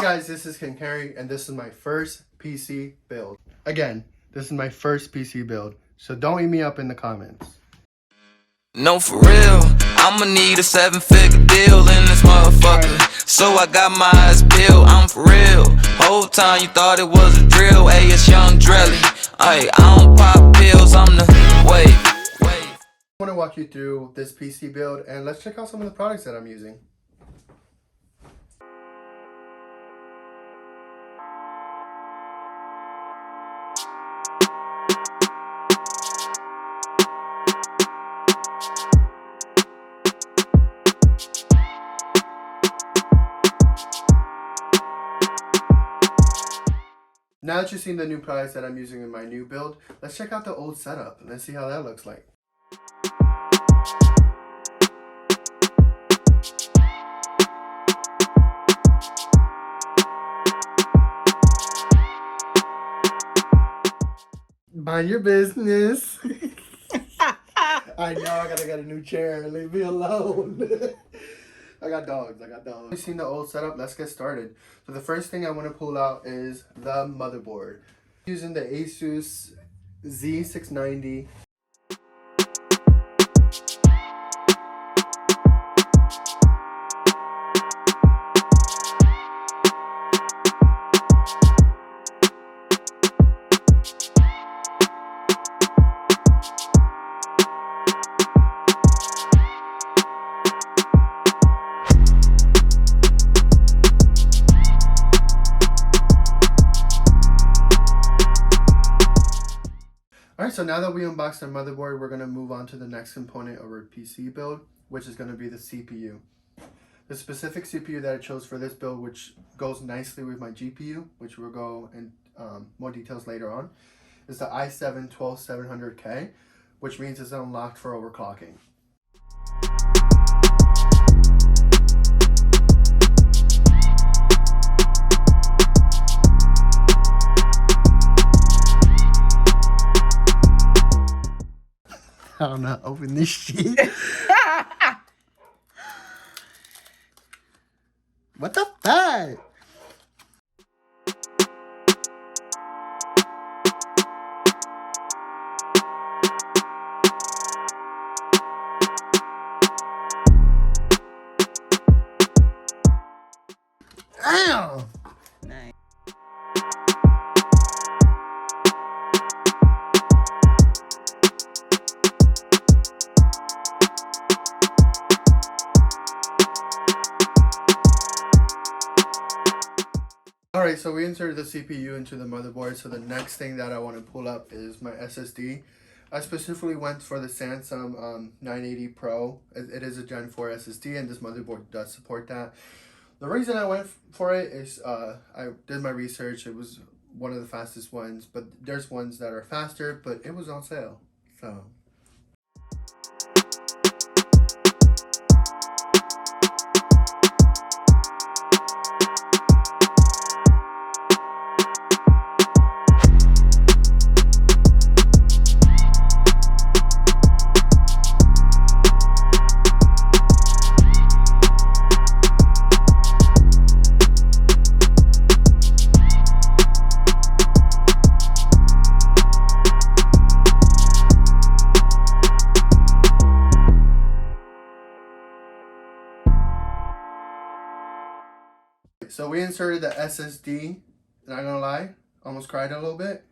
guys, this is King Harry, and this is my first PC build. Again, this is my first PC build, so don't eat me up in the comments. No, for real, I'ma need a 7-figure deal in this motherfucker. So I got my eyes peeled, I'm for real. Whole time you thought it was a drill, hey, it's Young Drelly. Ay, I don't pop pills, I'm the wait. I want to walk you through this PC build, and let's check out some of the products that I'm using. Now that you've seen the new products that I'm using in my new build, let's check out the old setup and let's see how that looks like. Mind your business. I know I gotta get a new chair. Leave me alone. I got dogs. You've seen the old setup. Let's get started. So the first thing I want to pull out is the motherboard. Using the Asus Z690. Alright, so now that we unboxed our motherboard, we're going to move on to the next component of our PC build, which is going to be the CPU. The specific CPU that I chose for this build, which goes nicely with my GPU, which we'll go in more details later on, is the i7-12700K, which means it's unlocked for overclocking. I don't know how to open this shit. What the fuck? Damn! Nice. Alright, so we inserted the CPU into the motherboard, so the next thing that I want to pull up is my SSD. I specifically went for the Samsung 980 Pro. It is a Gen 4 SSD, and this motherboard does support that. The reason I went for it is I did my research. It was one of the fastest ones, but there's ones that are faster, but it was on sale, so... So we inserted the SSD, not gonna lie, almost cried a little bit.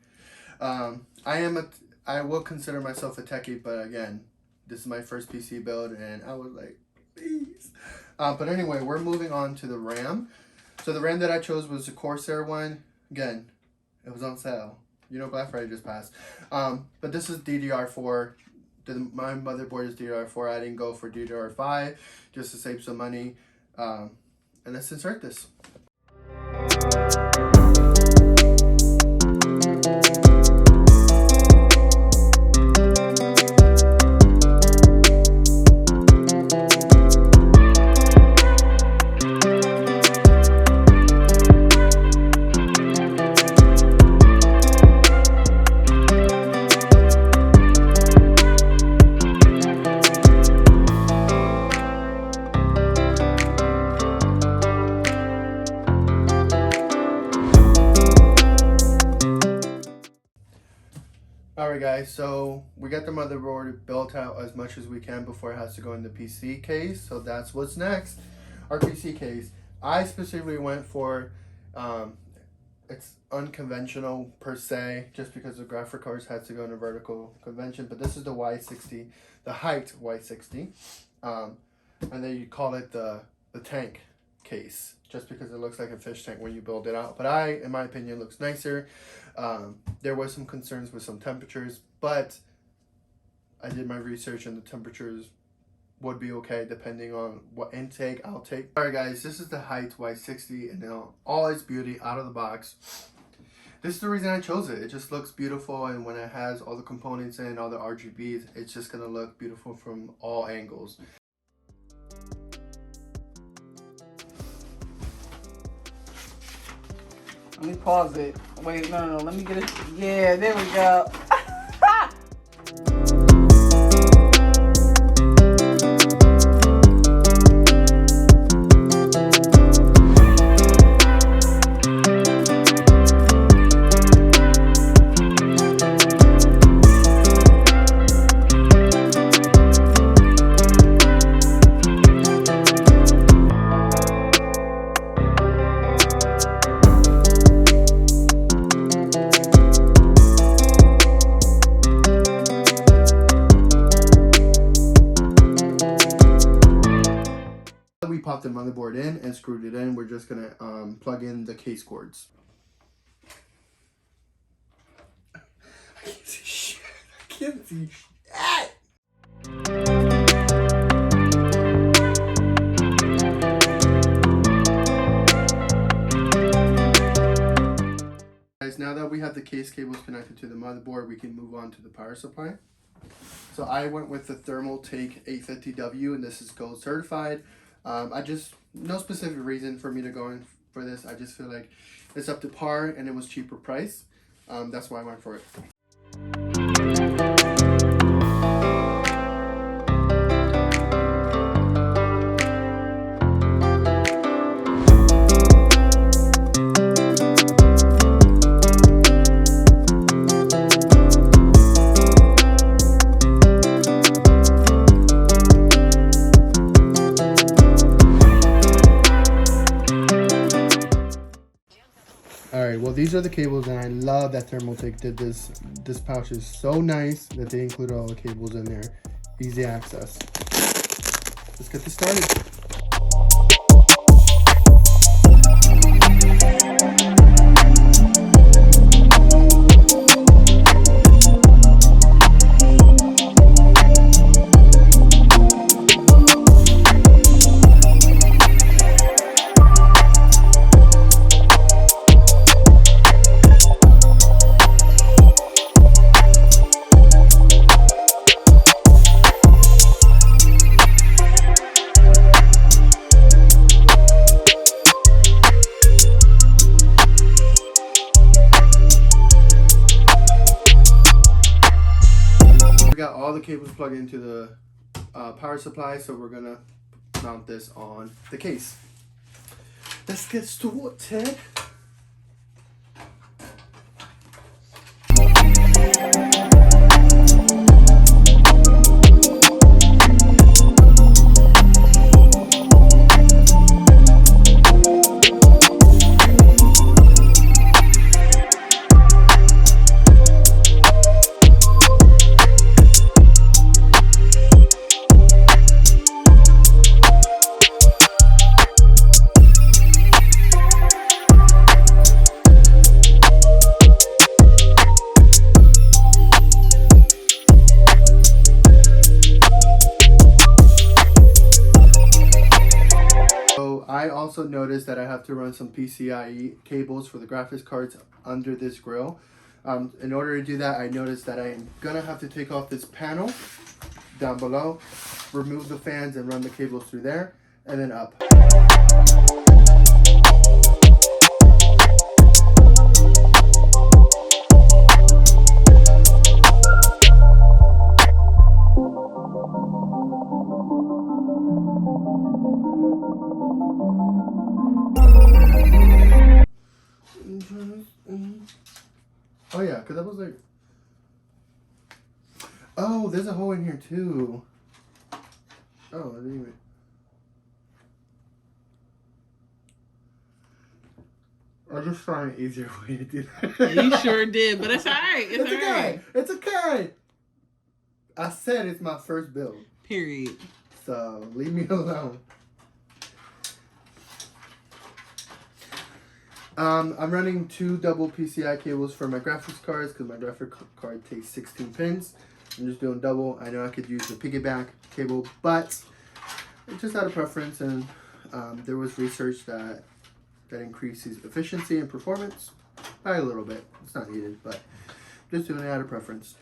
I will consider myself a techie, but again, this is my first PC build and I was like, please. But anyway, we're moving on to the RAM. So the RAM that I chose was the Corsair one. Again, it was on sale. You know, Black Friday just passed. But this is DDR4. My motherboard is DDR4. I didn't go for DDR5 just to save some money. And let's insert this. Alright guys, so we got the motherboard built out as much as we can before it has to go in the PC case. So that's what's next. Our PC case. I specifically went for, it's unconventional per se, just because the graphic cards had to go in a vertical convention. But this is the Y60, the Hyte Y60. And then you call it the tank case, just because it looks like a fish tank when you build it out. But in my opinion, looks nicer. There was some concerns with some temperatures, but I did my research and the temperatures would be okay depending on what intake I'll take. Alright guys, this is the Hyte Y60 and now all its beauty out of the box. This is the reason I chose it. It just looks beautiful, and when it has all the components in, all the RGBs, it's just gonna look beautiful from all angles. Let me pause it. Wait, no, let me get it. Yeah, there we go. We popped the motherboard in and screwed it in. We're just gonna plug in the case cords. I can't see shit. I can't see shit. Guys, now that we have the case cables connected to the motherboard, we can move on to the power supply. So I went with the Thermaltake 850W, and this is gold certified. No specific reason for me to go in for this. I just feel like it's up to par and it was cheaper price. That's why I went for it. Alright, well these are the cables, and I love that Thermaltake did this. This pouch is so nice that they included all the cables in there. Easy access. Let's get this started. We got all the cables plugged into the power supply, so we're gonna mount this on the case. Let's get started. I also noticed that I have to run some PCIe cables for the graphics cards under this grill. In order to do that, I noticed that I'm gonna have to take off this panel down below, remove the fans and run the cables through there, and then up. Oh yeah, because I was like, Oh, there's a hole in here too. Oh, I didn't even. I just found an easier way to do that. You sure did, but it's alright. It's okay. alright. It's okay. I said it's my first build. Period. So leave me alone. I'm running 2 double PCI cables for my graphics cards because my graphics card takes 16 pins. I'm just doing double. I know I could use the piggyback cable, but it's just out of preference, and there was research that increases efficiency and performance by a little bit. It's not needed, but just doing it out of preference.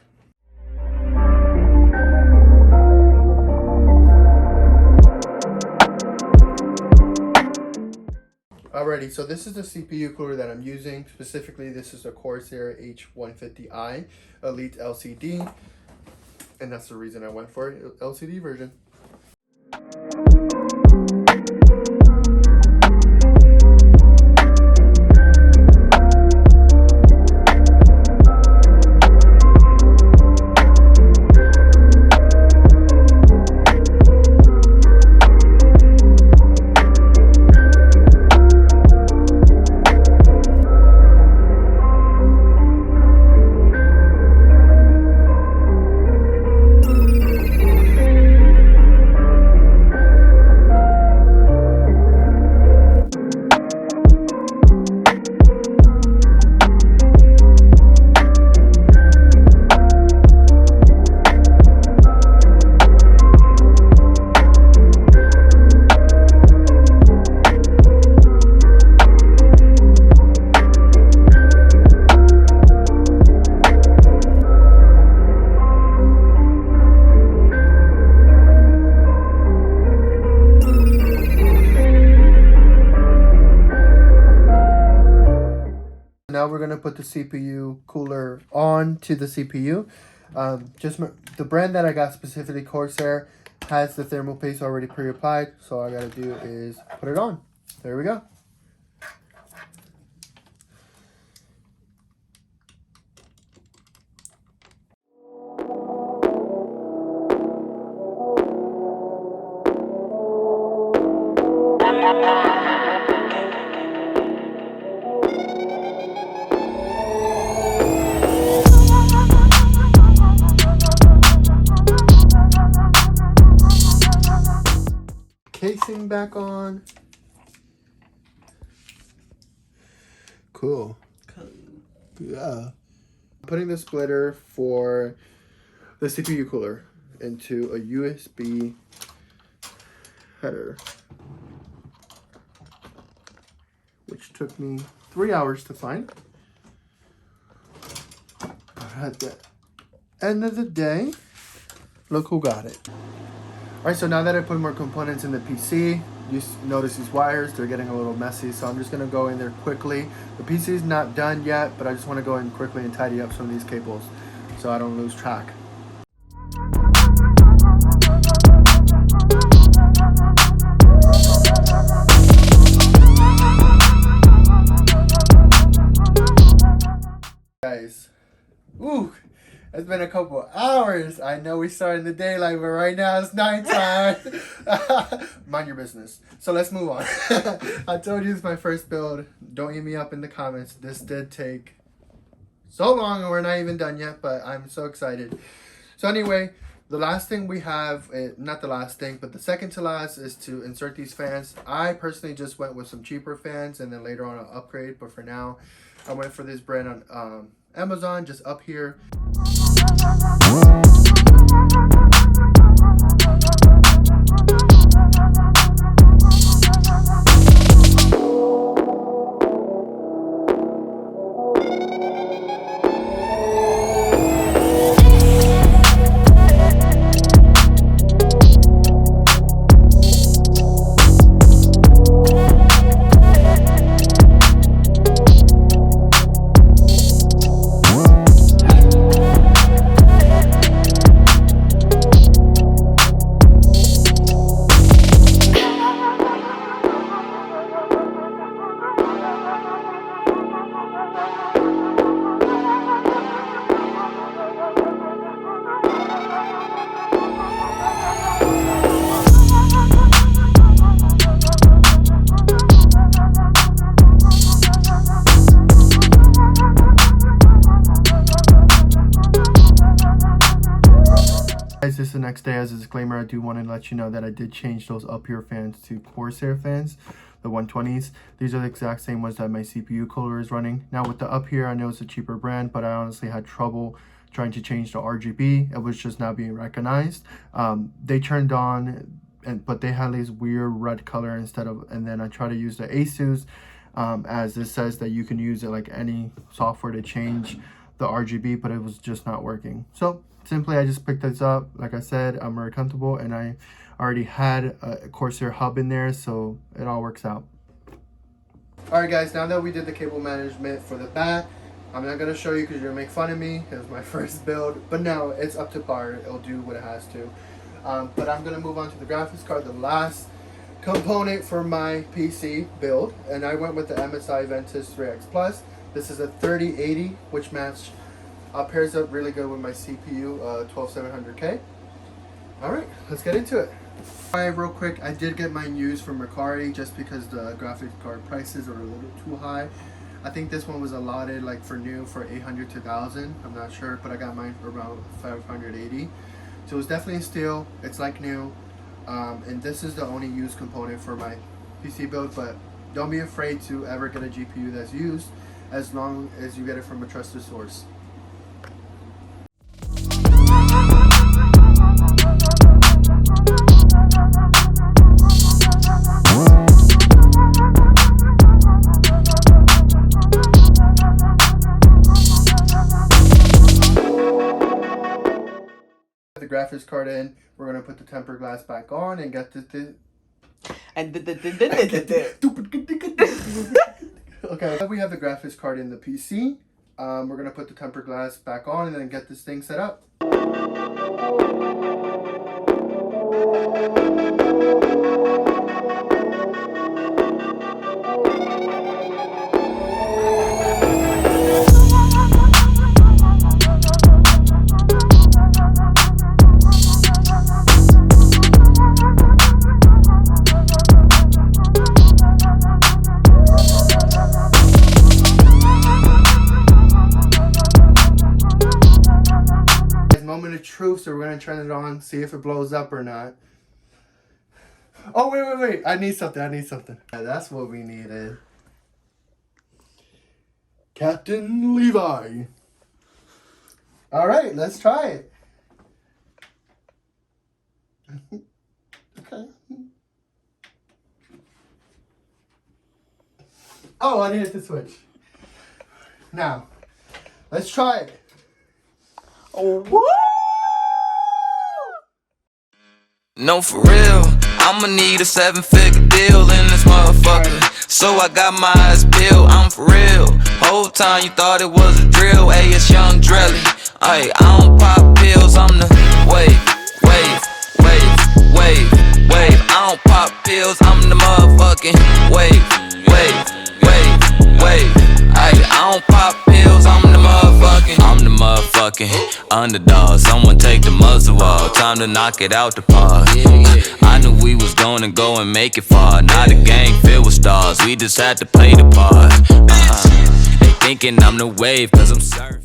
Alrighty, so this is the CPU cooler that I'm using. Specifically, this is the Corsair H150i Elite LCD, and that's the reason I went for it, LCD version. Now we're gonna put the CPU cooler on to the CPU. The brand that I got, specifically Corsair, has the thermal paste already pre-applied. So all I gotta do is put it on. There we go. Casing back on. Cool. Yeah. Putting the splitter for the CPU cooler into a USB header, which took me 3 hours to find. But at the end of the day, look who got it. Alright, so now that I put more components in the PC, you notice these wires, they're getting a little messy, so I'm just going to go in there quickly. The PC is not done yet, but I just want to go in quickly and tidy up some of these cables so I don't lose track. Guys, ooh, it's been a couple hours. I know we started in the daylight, but right now it's nighttime. Mind your business. So let's move on. I told you it's my first build. Don't eat me up in the comments. This did take so long and we're not even done yet, but I'm so excited. So anyway, the last thing we have, not the last thing, but the second to last, is to insert these fans. I personally just went with some cheaper fans and then later on I'll upgrade, but for now I went for this brand on Amazon, just up here. just the next day, as a disclaimer, I do want to let you know that I did change those up here fans to Corsair fans, the 120s. These are the exact same ones that my CPU cooler is running. Now with the up here, I know it's a cheaper brand, but I honestly had trouble trying to change the RGB. It was just not being recognized. They turned on, but they had this weird red color instead of, and then I tried to use the Asus, as it says that you can use it like any software to change the RGB, but it was just not working. So simply I just picked this up. Like I said, I'm very comfortable, and I already had a Corsair hub in there, so it all works out. Alright guys, now that we did the cable management for the back, I'm not going to show you because you're going to make fun of me. It was my first build, but now it's up to par. It'll do what it has to. But I'm going to move on to the graphics card, the last component for my PC build, and I went with the MSI Ventus 3X Plus. This is a 3080, which pairs up really good with my CPU 12700K. Alright, let's get into it. Alright, real quick, I did get mine used from Mercari just because the graphics card prices are a little too high. I think this one was allotted like for new for 800 to 1000. I'm not sure, but I got mine for around 580. So it's definitely a steal. It's like new. And this is the only used component for my PC build, but don't be afraid to ever get a GPU that's used as long as you get it from a trusted source. The graphics card in, we're gonna put the tempered glass back on and get the okay, we have the graphics card in the PC. We're gonna put the tempered glass back on and then get this thing set up. Moment of truth, so we're gonna turn it on, see if it blows up or not. Oh wait, I need something. Yeah, that's what we needed. Captain Levi. All right, let's try it. Okay. Oh, I needed to switch. Now let's try it. Oh, woo! No, for real, I'ma need a 7-figure deal in this motherfucker. So I got my eyes peeled, I'm for real. Whole time you thought it was a drill, hey, it's Young Drelly. Ay, I don't pop pills, I'm the wave. I don't pop pills, I'm the motherfucking wave. Ay, I don't pop pills, I'm the motherfucking underdog. Someone take the muzzle off, time to knock it out the park. I knew we was gonna go and make it far. Not a gang filled with stars, we just had to play the part. They thinking I'm the wave cause I'm surfing.